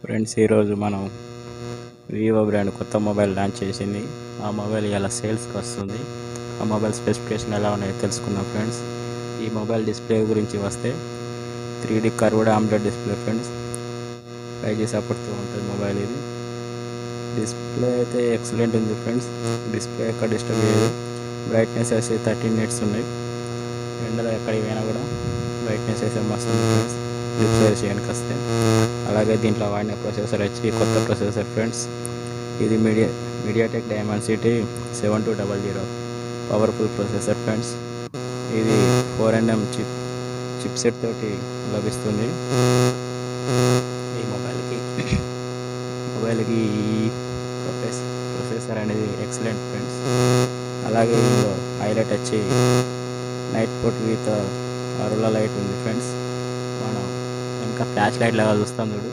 Friends, ఈరోజు మనం Vivo brand కొత్త మొబైల్ లాంచ్ చేసింది. ఆ మొబైల్ ఇలా సేల్స్కి వస్తుంది. ఆ మొబైల్ స్పెసిఫికేషన్ ఎలా ఉన్నాయో తెలుసుకుందాం ఫ్రెండ్స్. ఈ మొబైల్ డిస్ప్లే గురించి వస్తే 3D curved omelette display friends. 5G సపోర్ట్తో ఉంటుంది మొబైల్. ఇది డిస్ప్లే అయితే ఎక్సలెంట్ ఉంది ఫ్రెండ్స్. డిస్ప్లే ఎక్కడ డిస్టర్బ్ చేయదు. బ్రైట్నెస్ వేసి 13 నిట్స్ ఉన్నాయి. ఎండలో ఎక్కడికి పోయినా కూడా బ్రైట్నెస్ వేసే మస్తు ఉంది ఫ్రెండ్స్. డిస్ప్లే చేయడానికి వస్తే అలాగే దీంట్లో వాడిన ప్రొసెసర్ వచ్చి కొత్త ప్రొసెసర్ ఫ్రెండ్స్. ఇది MediaTek Dimensity 7200 powerful processor friends. ఇది 4nm చిప్ సెట్ తోటి లభిస్తుంది. ఈ మొబైల్కి ఈ ప్రొసెసర్ అనేది ఎక్సలెంట్ ఫ్రెండ్స్. అలాగే ఇందులో హైలైట్ వచ్చి నైట్ పోర్ట్ విత్ అరుల లైట్ ఉంది ఫ్రెండ్స్. మనం ఇంకా ఫ్లాష్ లైట్ లాగా చూస్తాం చూడు,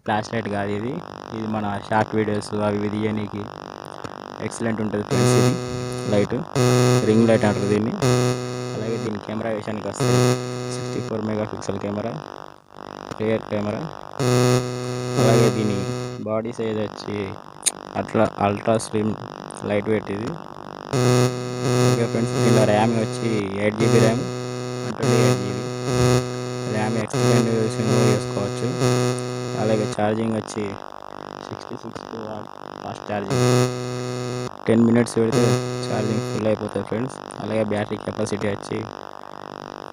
ఫ్లాష్ లైట్ కాదు ఇది. ఇది మన షార్ట్ వీడియోస్ అవి తీయడానికి ఎక్సలెంట్ ఉంటుంది ఫ్రెండ్స్. ఇది లైట్ రింగ్ లైట్ అంటారు దీన్ని. అలాగే దీని కెమెరా విషయానికి వస్తే 64 మెగాపిక్సెల్ కెమెరా, క్లియర్ కెమెరా. అలాగే దీని బాడీ సైజ్ వచ్చి అల్ట్రా స్లిమ్ లైట్ వెయిట్ ఇది. ఓకే ఫ్రెండ్స్, దీనిలో ర్యామ్ వచ్చి 8GB RAM, 128GB RAM extend చేసుకోవచ్చు. అలాగే ఛార్జింగ్ వచ్చి 66 వాట్ ఫాస్ట్ ఛార్జింగ్. 10 మినిట్స్ పెడితే ఛార్జింగ్ ఫుల్ అయిపోతుంది ఫ్రెండ్స్. అలాగే బ్యాటరీ కెపాసిటీ వచ్చి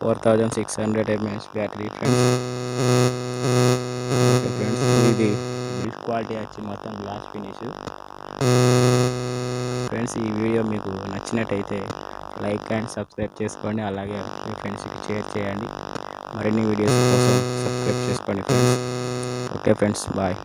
4600 mAh battery friends. Okay friends, ఇది బిల్డ్ క్వాలిటీ వచ్చి మొత్తం గ్లాస్ ఫినిష్ ఫ్రెండ్స్. ఈ వీడియో మీకు నచ్చినట్టయితే లైక్ అండ్ సబ్స్క్రైబ్ చేసుకోండి. అలాగే మీ ఫ్రెండ్స్కి షేర్ చేయండి. మరిన్ని వీడియోస్ కోసం సబ్స్క్రైబ్ చేసుకోండి ఫ్రెండ్స్. Okay friends, bye.